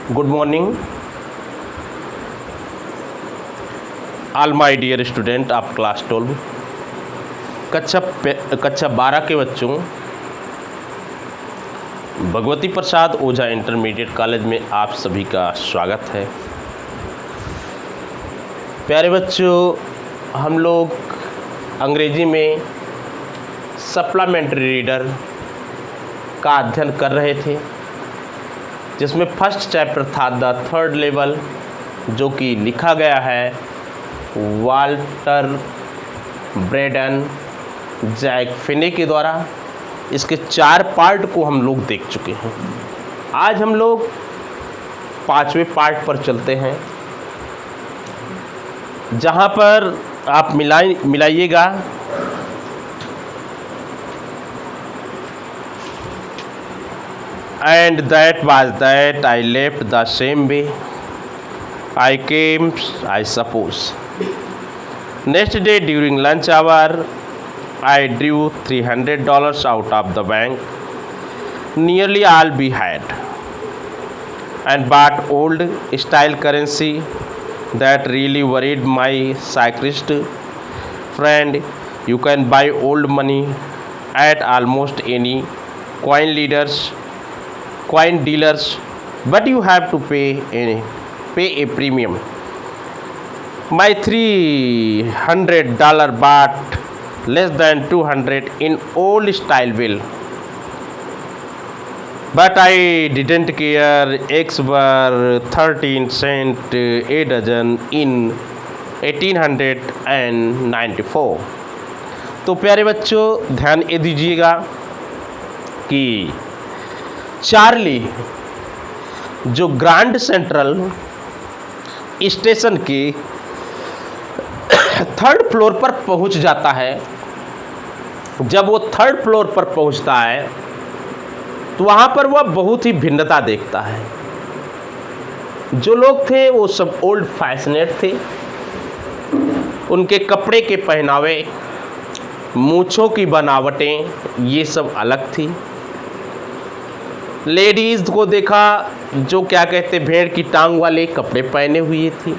Good morning, all my dear student of class 12 कक्षा 12 के बच्चों। भगवती प्रसाद ओझा इंटरमीडिएट कॉलेज में आप सभी का स्वागत है। प्यारे बच्चों, हम लोग अंग्रेजी में सप्लीमेंट्री रीडर का अध्ययन कर रहे थे, जिसमें फर्स्ट चैप्टर था द थर्ड लेवल, जो कि लिखा गया है वाल्टर ब्रेडन जैक फिने के द्वारा। इसके 4 पार्ट को हम लोग देख चुके हैं। आज हम लोग 5वें पार्ट पर चलते हैं, जहाँ पर आप मिलाइएगा and that was that I left the same way I came, I suppose. Next day during lunch hour, I drew $300 out of the bank, nearly all we had, and bought old style currency that really worried my cyclist friend. You can buy old money at almost any coin dealers, but you have to pay a premium. My $300 bought less than 200 in old style bill, but I didn't care. Eggs were 13 cents a dozen in 1894. तो प्यारे बच्चों, ध्यान ये दीजिएगा कि Charlie जो grand central station के 3rd floor पर पहुंच जाता है। जब वो 3rd फ्लोर पर पहुंचता है तो वहाँ पर वह बहुत ही भिन्नता देखता है। जो लोग थे वो सब ओल्ड फैशनेट थे। उनके कपड़े के पहनावे, मूँछों की बनावटें, ये सब अलग थी। लेडीज़ को देखा जो क्या कहते भेड़ की टांग वाले कपड़े पहने हुए थी।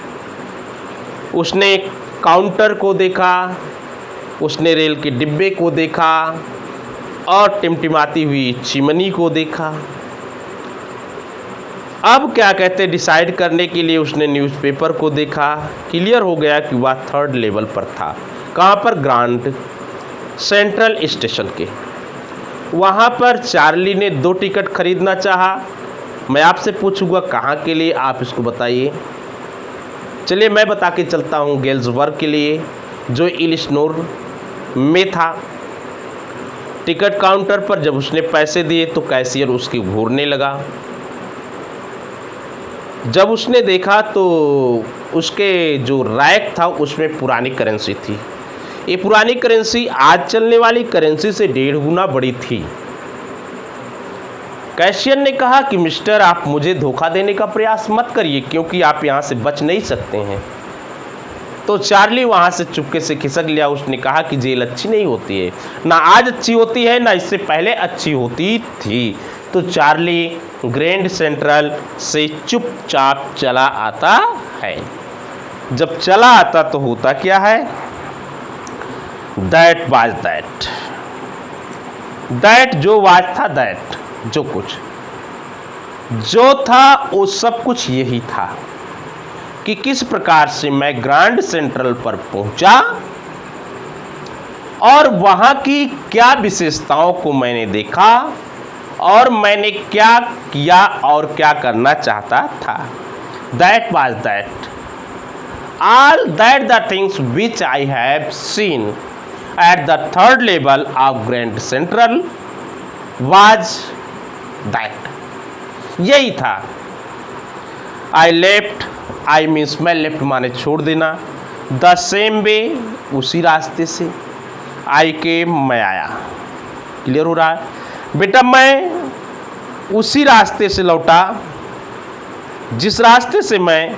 उसने काउंटर को देखा, उसने रेल के डिब्बे को देखा और टिमटिमाती हुई चिमनी को देखा। अब क्या कहते डिसाइड करने के लिए उसने न्यूज़पेपर को देखा। क्लियर हो गया कि वह 3rd लेवल पर था। कहाँ पर? ग्रैंड सेंट्रल स्टेशन के। वहाँ पर चार्ली ने 2 टिकट खरीदना चाहा। मैं आपसे पूछूंगा कहाँ के लिए, आप इसको बताइए। चलिए मैं बता के चलता हूँ, गेल्सबर्ग के लिए, जो इलिनॉय में था। टिकट काउंटर पर जब उसने पैसे दिए तो कैशियर उसकी घूरने लगा। जब उसने देखा तो उसके जो रैक था उसमें पुरानी करेंसी थी। ये पुरानी करेंसी आज चलने वाली करेंसी से 1.5 गुना बड़ी थी। कैशियर ने कहा कि मिस्टर, आप मुझे धोखा देने का प्रयास मत करिए, क्योंकि आप यहाँ से बच नहीं सकते हैं। तो चार्ली वहाँ से चुपके से खिसक लिया। उसने कहा कि जेल अच्छी नहीं होती है, ना आज अच्छी होती है, ना इससे पहले अच्छी होती थी। तो चार्ली ग्रैंड सेंट्रल से चुपचाप चला आता है। जब चला आता तो होता क्या है? दैट वाज दैट जो वाज था, दैट जो कुछ जो था वो सब कुछ यही था कि किस प्रकार से मैं ग्रैंड सेंट्रल पर पहुंचा और वहां की क्या विशेषताओं को मैंने देखा और मैंने क्या किया और क्या करना चाहता था। That was that all that the things which I have seen at the 3rd level of Grand Central was that. यही था। I left, I means मैं लेफ्ट माने छोड़ देना, the same way उसी रास्ते से, I came मैं आया। क्लियर हो रहा है बेटा? मैं उसी रास्ते से लौटा जिस रास्ते से मैं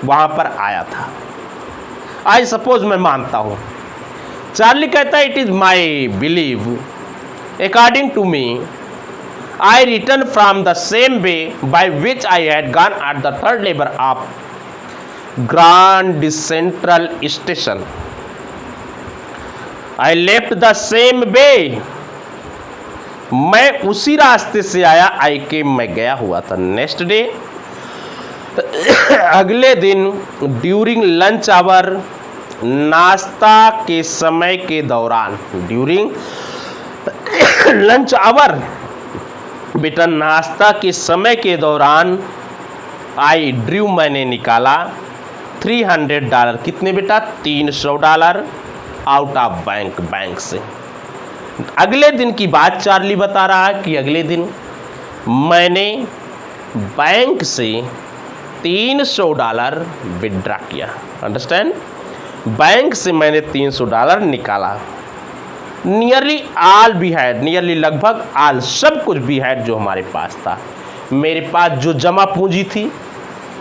वहाँ पर आया था। आई सपोज मैं मानता हूँ। चार्ली कहता है it is my believe, according to me I returned from the same way by which I had gone at the third level of Grand Central Station. I left the same way. मैं उसी रास्ते से आया. I came, मैं गया हुआ था. Next day, अगले दिन, ड्यूरिंग लंच आवर, नाश्ता के समय के दौरान. ड्यूरिंग लंच आवर, बेटा नाश्ता के समय के दौरान. आई ड्रू, मैंने निकाला. $300, कितने बेटा? $300 आउट ऑफ बैंक, बैंक से. अगले दिन की बात चार्ली बता रहा है कि अगले दिन मैंने बैंक से $300 विड्रा किया. अंडरस्टैंड? बैंक से मैंने $300 निकाला. नियरली आल भी हैड, नियरली लगभग आल, सब कुछ भी हैड जो हमारे पास था. मेरे पास जो जमा पूंजी थी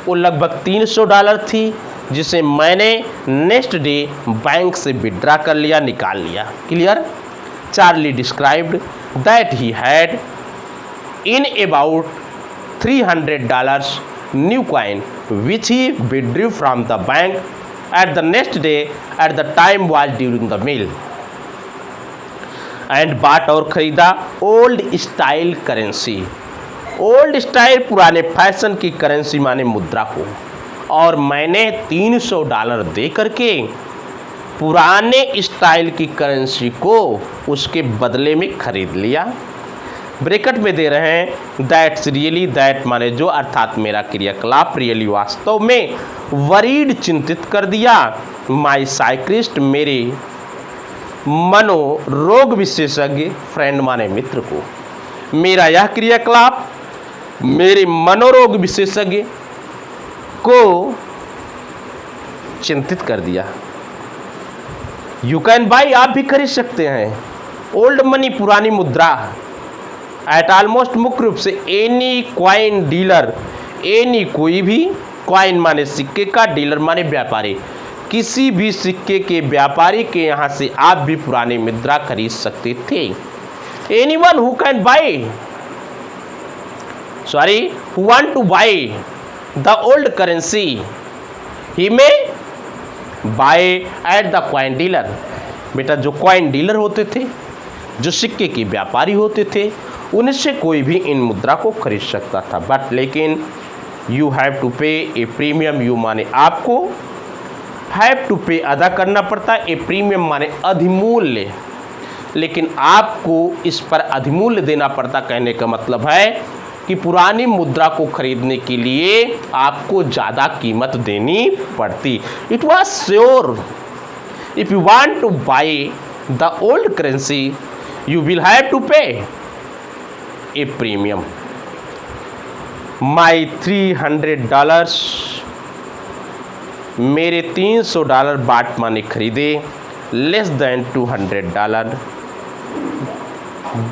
वो लगभग $300 थी, जिसे मैंने नेक्स्ट डे बैंक से विड्रा कर लिया, निकाल लिया. Clear? Charlie described that he had in about $300 new coin which he withdrew from the bank at the next day at the time was during the meal. And bought, और खरीदा, old style currency. Old style, पुराने fashion की currency माने मुद्रा को. और मैंने $300 दे करके पुराने स्टाइल की करेंसी को उसके बदले में खरीद लिया. ब्रैकेट में दे रहे हैं दैट्स रियली, दैट माने जो, अर्थात मेरा क्रियाकलाप, रियली वास्तव में, वरीड चिंतित कर दिया, माई साइक्रिस्ट मेरे मनोरोग विशेषज्ञ, फ्रेंड माने मित्र को. मेरा यह क्रियाकलाप मेरे मनोरोग विशेषज्ञ को चिंतित कर दिया. यू कैन बाई, आप भी खरीद सकते हैं. ओल्ड मनी, पुरानी मुद्रा. एट ऑलमोस्ट, मुख्य रूप से, एनी क्वाइन डीलर, एनी कोई भी, क्वाइन माने सिक्के का, डीलर माने व्यापारी, किसी भी सिक्के के व्यापारी के यहाँ से आप भी पुरानी मुद्रा खरीद सकते थे. Any one who can buy, sorry, who want to buy the old currency he may buy at the coin dealer. बेटा जो क्वाइन डीलर होते थे, जो सिक्के के व्यापारी होते थे, उनसे कोई भी इन मुद्रा को खरीद सकता था. बट लेकिन you have to pay a premium, you माने आपको, हैव टू पे अदा करना पड़ता, ए प्रीमियम माने अधिमूल्य, लेकिन आपको इस पर अधिमूल्य देना पड़ता. कहने का मतलब है कि पुरानी मुद्रा को खरीदने के लिए आपको ज़्यादा कीमत देनी पड़ती. It was sure if you want to buy the old currency you will have to pay a premium. माई $300, मेरे $300 बाट माने खरीदे, लेस देन $200,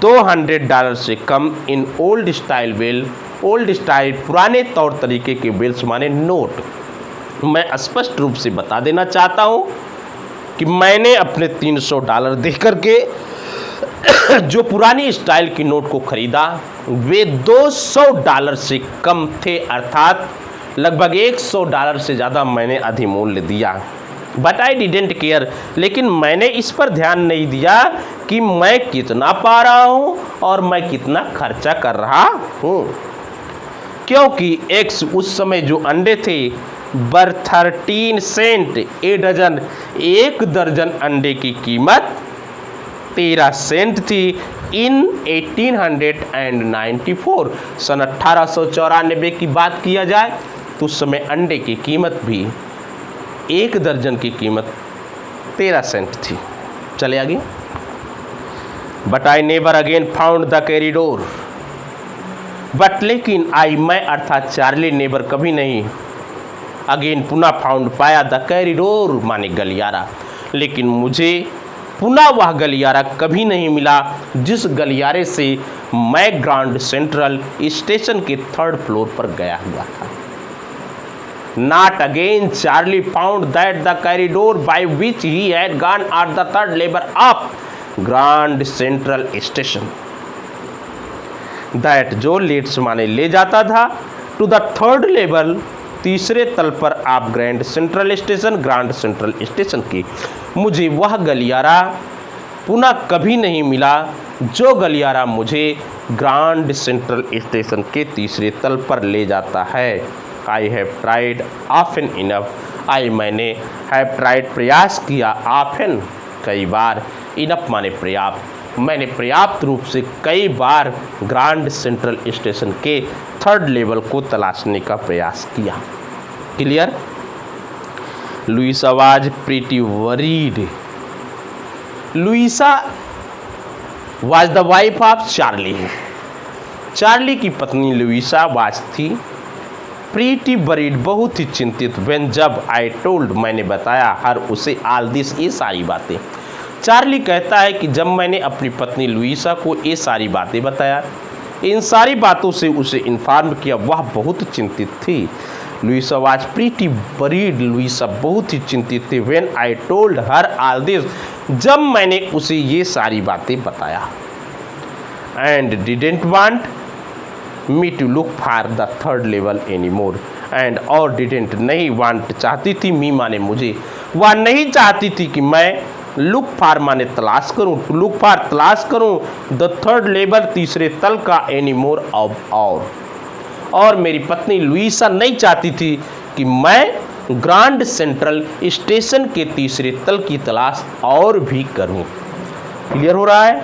$200 से कम, in old style bill, old style पुराने तौर तरीके के बिल्स माने नोट. मैं स्पष्ट रूप से बता देना चाहता हूँ कि मैंने अपने $300 दे करके जो पुरानी स्टाइल की नोट को खरीदा वे $200 से कम थे, अर्थात लगभग $100 से ज़्यादा मैंने अधिमूल्य दिया. बट आई डिडेंट केयर, लेकिन मैंने इस पर ध्यान नहीं दिया कि मैं कितना पा रहा हूँ और मैं कितना खर्चा कर रहा हूँ, क्योंकि एक्स उस समय जो अंडे थे बर 13 सेंट ए डजन, एक दर्जन अंडे की कीमत 13 सेंट थी. इन 1894, सन 1894 की बात किया जाए तो उस समय अंडे की कीमत भी, एक दर्जन की कीमत 13 सेंट थी. चले आगे. But I never again found the corridor, but लेकिन आई, मैं अर्थात चार्ली, नेवर कभी नहीं, अगेन पुनः फाउंड पाया, द कैरिडोर माने गलियारा, लेकिन मुझे पुनः वह गलियारा कभी नहीं मिला जिस गलियारे से मैं ग्रांड सेंट्रल स्टेशन के 3rd फ्लोर पर गया हुआ था. Not again Charlie found that the corridor by which he had gone at the 3rd level of Grand Central Station. That जो लीड्स माने ले जाता था, टू द थर्ड लेवल तीसरे तल पर आप ग्रैंड सेंट्रल स्टेशन की। मुझे वह गलियारा पुनः कभी नहीं मिला जो गलियारा मुझे ग्रांड सेंट्रल स्टेशन के तीसरे तल पर ले जाता है। I have tried often enough, मैंने हैव ट्राइड प्रयास किया, ऑफन कई बार, इनफ माने पर्याप्त, मैंने पर्याप्त रूप से कई बार ग्रांड सेंट्रल स्टेशन के थर्ड लेवल को तलाशने का प्रयास किया। Clear? Louisa was pretty worried. Louisa was the wife of Charlie. Charlie की पत्नी लुइसा वाज थी प्रीटी वरीड, बहुत ही चिंतित, व्हेन जब, आई टोल्ड मैंने बताया, हर उसे, ऑल दिस ये सारी बातें। चार्ली कहता है कि जब मैंने अपनी पत्नी लुइसा को ये सारी बातें बताया, इन सारी बातों से उसे इन्फॉर्म किया, वह बहुत चिंतित थी। Louisa was pretty worried, Louisa बहुत ही चिंतित थी, when I told her all this, जब मैंने उसे ये सारी बातें बताया। And didn't want me to look for the third level any more, and और डिडेंट नहीं, वांट चाहती थी, मी माने मुझे, वह नहीं चाहती थी कि मैं लुक फॉर माने तलाश करूं, टू लुक फॉर तलाश करूं, द थर्ड लेवल तीसरे तल का, एनी मोर अब और मेरी पत्नी लुइसा नहीं चाहती थी कि मैं ग्रांड सेंट्रल स्टेशन के तीसरे तल की तलाश और भी करूं। क्लियर हो रहा है?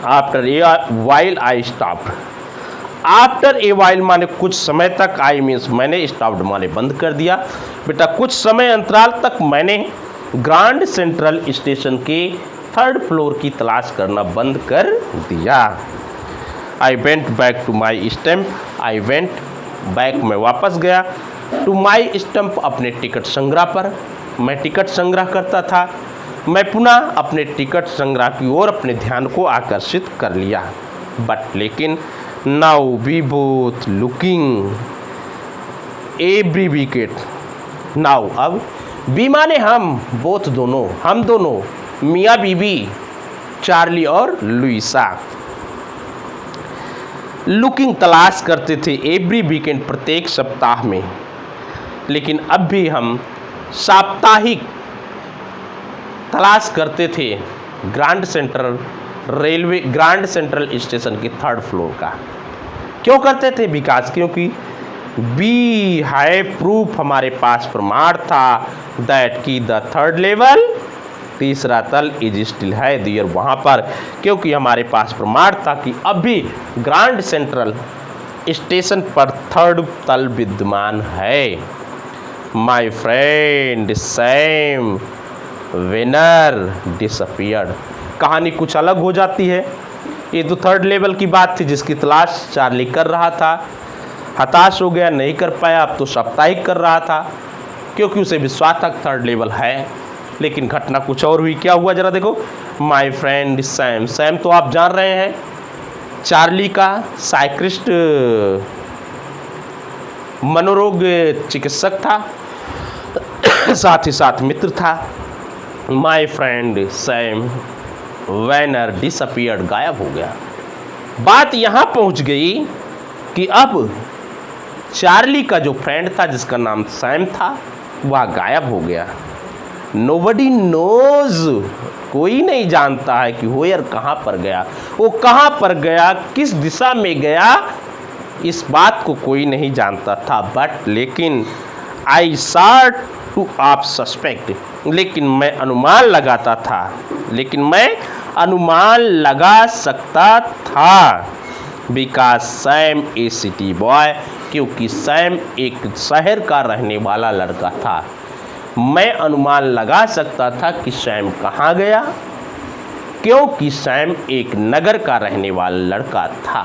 After a while I stopped, after a while माने कुछ समय तक, आई मीन्स मैंने, स्टॉप्ड माने बंद कर दिया। बेटा कुछ समय अंतराल तक मैंने ग्रांड सेंट्रल स्टेशन के थर्ड फ्लोर की तलाश करना बंद कर दिया। I went back to my stamp, I went back मैं वापस गया, टू माई स्टैम्प अपने टिकट संग्रह पर, मैं टिकट संग्रह करता था, मैं पुनः अपने टिकट संग्रह की ओर अपने ध्यान को आकर्षित कर लिया। बट लेकिन now we both looking every weekend, now अब, बी माने हम, बोथ दोनों, हम दोनों, मियाँ बीबी, चार्ली और लुइसा, लुकिंग तलाश करते थे, एवरी वीकेंड प्रत्येक सप्ताह में, लेकिन अब भी हम साप्ताहिक तलाश करते थे ग्रांड सेंट्रल स्टेशन के थर्ड फ्लोर का। क्यों करते थे? बिकॉज, क्योंकि वी हैव प्रूफ, हमारे पास प्रमाण था, दैट की द थर्ड लेवल तीसरा तल इज स्टिल है दियर, वहाँ पर, क्योंकि हमारे पास प्रमाण था कि अब भी ग्रांड सेंट्रल स्टेशन पर थर्ड तल विद्यमान है। My friend Sam Vanern disappeared. कहानी कुछ अलग हो जाती है। ये तो थर्ड लेवल की बात थी जिसकी तलाश चार्ली कर रहा था, हताश हो गया, नहीं कर पाया, अब तो साप्ताहिक कर रहा था क्योंकि उसे विश्वास था थर्ड लेवल है। लेकिन घटना कुछ और हुई। क्या हुआ जरा देखो। माई फ्रेंड सैम, सैम तो आप जान रहे हैं चार्ली का साइक्रिस्ट मनोरोग चिकित्सक था, साथ ही साथ मित्र था। My friend Sam Vanern disappeared, गायब हो गया। बात यहाँ पहुँच गई कि अब चार्ली का जो फ्रेंड था जिसका नाम सैम था वह गायब हो गया। नोबडी नोज, कोई नहीं जानता है कि वेयर कहाँ पर गया, वो कहाँ पर गया, किस दिशा में गया, इस बात को कोई नहीं जानता था। बट लेकिन आई सार्ट टू आप सस्पेक्ट, लेकिन मैं अनुमान लगाता था, लेकिन मैं अनुमान लगा सकता था। Because Sam A city boy, क्योंकि सैम एक शहर का रहने वाला लड़का था। मैं अनुमान लगा सकता था कि सैम कहाँ गया, क्योंकि सैम एक नगर का रहने वाला लड़का था।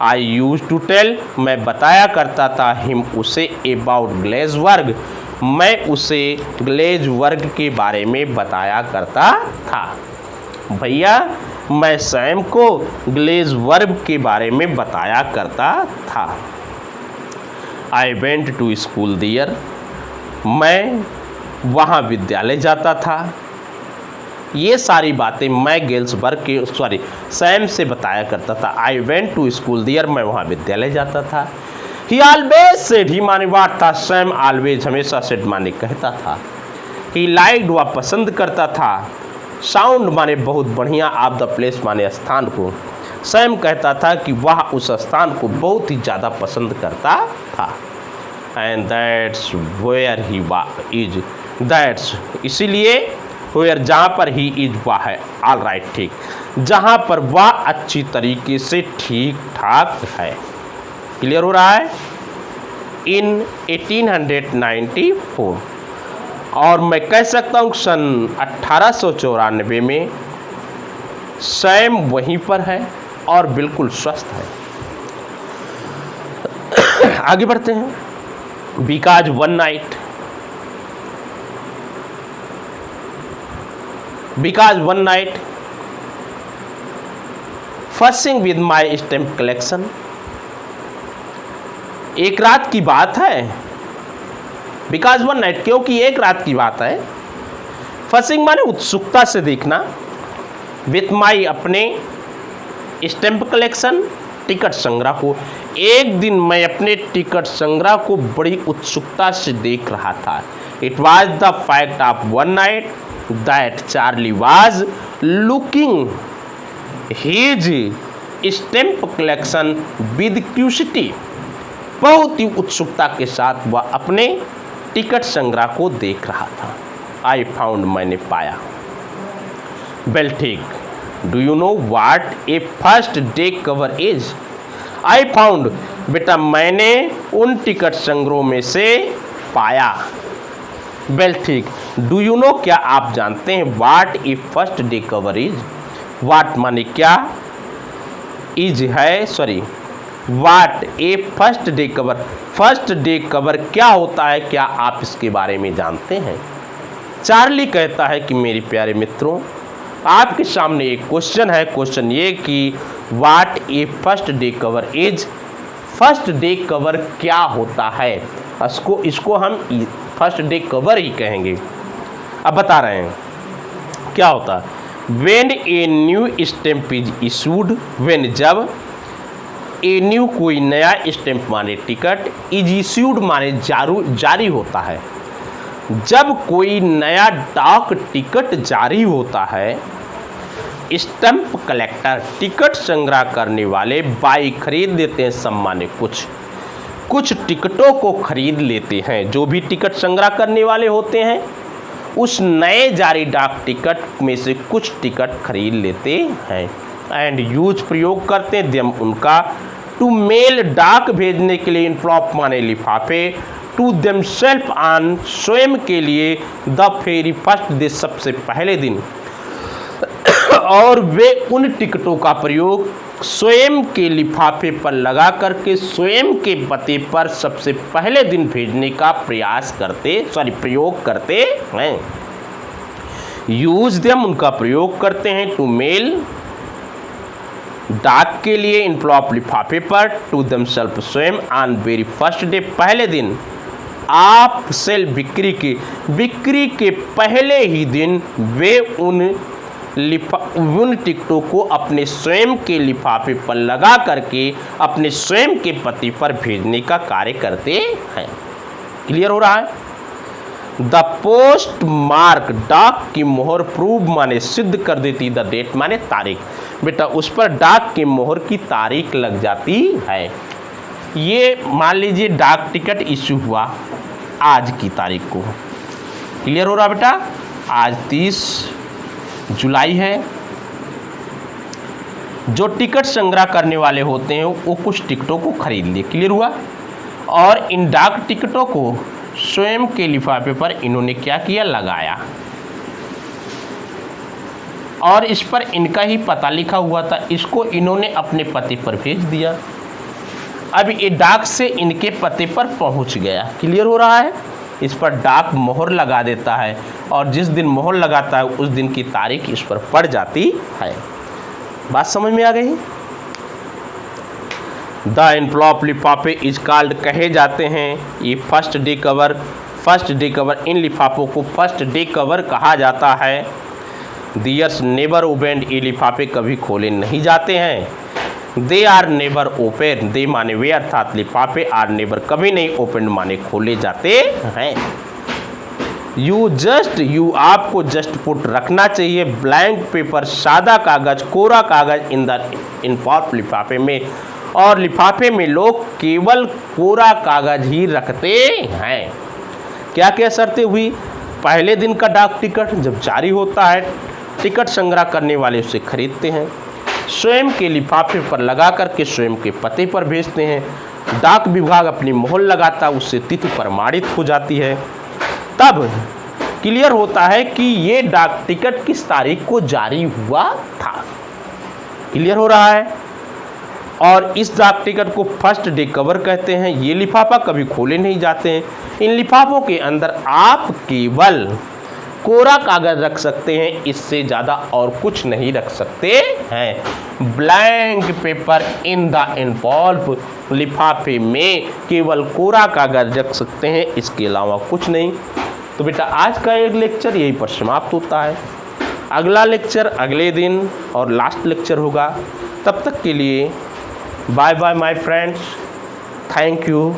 आई यूज टू टेल, मैं बताया करता था हिम उसे अबाउट ग्लेजवर्ग, मैं उसे ग्लेजवर्ग के बारे में बताया करता था। भैया मैं सैम को ग्लेजवर्ग के बारे में बताया करता था। आई वेंट टू स्कूल दियर, मैं वहाँ विद्यालय जाता था। ये सारी बातें मैं गेल्सबर्ग के सैम से बताया करता था। I went to school there, मैं वहाँ विद्यालय जाता था। ही ऑलवेज सेड, ही माने बात था, सैम ऑलवेज हमेशा सेड माने कहता था। ही लाइक्ड, वह पसंद करता था। साउंड माने बहुत बढ़िया, ऑफ द प्लेस माने स्थान को। सैम कहता था कि वह उस स्थान को बहुत ही ज़्यादा पसंद करता था। And that's where he is, that's इसीलिए, वेयर जहाँ पर ही इज वह है, ऑल राइट ठीक, जहाँ पर वह अच्छी तरीके से ठीक ठाक है। क्लियर हो रहा है। इन 1894, और मैं कह सकता हूँ सन 1894 में सैम वहीं पर है और बिल्कुल स्वस्थ है। आगे बढ़ते हैं। Because one night, because one night fussing with my stamp collection, एक रात की बात है। बिकॉज वन नाइट, क्योंकि एक रात की बात है। फसिंग माने उत्सुकता से देखना, विथ माई अपने स्टैम्प कलेक्शन टिकट संग्रह को, एक दिन मैं अपने टिकट संग्रह को बड़ी उत्सुकता से देख रहा था। It was the fact of one night that Charlie was looking his stamp collection with curiosity, बहुत ही उत्सुकता के साथ वह अपने टिकट संग्रह को देख रहा था। आई फाउंड, मैंने पाया। वेल ठीक, do you know what A first day cover is? I found, बेटा मैंने उन टिकट संग्रहों में से पाया। वेल ठीक, डू यू नो, क्या आप जानते हैं, what A first day cover is? What माने क्या, इज है, what A first day cover, first day cover क्या होता है, क्या आप इसके बारे में जानते हैं? चार्ली कहता है कि मेरे प्यारे मित्रों, आपके सामने एक क्वेश्चन है। क्वेश्चन ये कि what A first day cover is, first day cover क्या होता है, इसको हम फर्स्ट डे कवर ही कहेंगे। अब बता रहे हैं क्या होता है। When a new stamp is issued, when जब, ए न्यू कोई नया स्टैम्प माने टिकट, इज इश्यूड माने जारी होता है। जब कोई नया डाक टिकट जारी होता है, स्टैम्प कलेक्टर टिकट संग्रह करने वाले बाई खरीद लेते हैं सम्माने कुछ टिकटों को खरीद लेते हैं। जो भी टिकट संग्रह करने वाले होते हैं उस नए जारी डाक टिकट में से कुछ टिकट खरीद लेते हैं। एंड यूज प्रयोग करते हैं देम उनका, टू मेल डाक भेजने के लिए, इनफ्लॉप माने लिफाफे, टू देमसेल्फ ऑन स्वयं के लिए, द वेरी फर्स्ट डे सबसे पहले दिन, और वे उन टिकटों का प्रयोग स्वयं के लिफाफे पर लगा करके स्वयं के पते पर सबसे पहले दिन भेजने का प्रयोग करते हैं। यूज देम उनका प्रयोग करते हैं, टू मेल डाक के लिए, इनफ्लॉप लिफाफे पर, टू देमसेल्फ स्वयं ऑन वेरी फर्स्ट डे पहले दिन, आप सेल बिक्री के पहले ही दिन वे उन टिकटों को अपने स्वयं के लिफाफे पर लगा करके अपने स्वयं के पते पर भेजने का कार्य करते हैं। क्लियर हो रहा है। द पोस्ट मार्क, डाक की मोहर, प्रूव माने सिद्ध कर देती, द डेट माने तारीख, बेटा उस पर डाक की मोहर की तारीख लग जाती है। ये मान लीजिए डाक टिकट इश्यू हुआ आज की तारीख को। क्लियर हो रहा बेटा। आज 30 जुलाई है। जो टिकट संग्रह करने वाले होते हैं वो कुछ टिकटों को खरीद लिए। क्लियर हुआ। और इन डाक टिकटों को स्वयं के लिफाफे पर इन्होंने क्या किया, लगाया, और इस पर इनका ही पता लिखा हुआ था। इसको इन्होंने अपने पते पर भेज दिया। अब ये डाक से इनके पते पर पहुंच गया। क्लियर हो रहा है। इस पर डाक मोहर लगा देता है और जिस दिन मोहर लगाता है उस दिन की तारीख इस पर पड़ जाती है। बात समझ में आ गई। द एनवलप लिफाफे इज कॉल्ड कहे जाते हैं ये फर्स्ट डे कवर। इन लिफाफों को फर्स्ट डे कवर कहा जाता है। दियर्स नेवर ओपन, ये लिफाफे कभी खोले नहीं जाते हैं। दे आर नेवर ओपन, दे माने वे अर्थात लिफाफे, आर नेवर कभी नहीं, ओपन माने खोले जाते हैं। यू आपको जस्ट पुट रखना चाहिए ब्लैंक पेपर, सादा कागज, कोरा कागज इन द इनफॉर्म लिफाफे में, और लिफाफे में लोग केवल कोरा कागज ही रखते हैं। क्या क्या शर्तें हुई? पहले दिन का डाक टिकट जब जारी होता है, टिकट संग्रह करने वाले उसे खरीदते हैं, स्वयं के लिफाफे पर लगा करके स्वयं के पते पर भेजते हैं, डाक विभाग अपनी मोहर लगाता, उससे तिथि प्रमाणित हो जाती है, तब क्लियर होता है कि ये डाक टिकट किस तारीख को जारी हुआ था। क्लियर हो रहा है? और इस डाक टिकट को फर्स्ट डे कवर कहते हैं। ये लिफाफा कभी खोले नहीं जाते हैं। इन लिफाफों के अंदर आप केवल कोरा कागज रख सकते हैं, इससे ज़्यादा और कुछ नहीं रख सकते हैं। Blank paper in the involve, लिफाफे में केवल कोरा कागज रख सकते हैं, इसके अलावा कुछ नहीं। तो बेटा आज का एक लेक्चर यहीं पर समाप्त होता है। अगला लेक्चर अगले दिन और लास्ट लेक्चर होगा। तब तक के लिए bye bye my friends, thank you.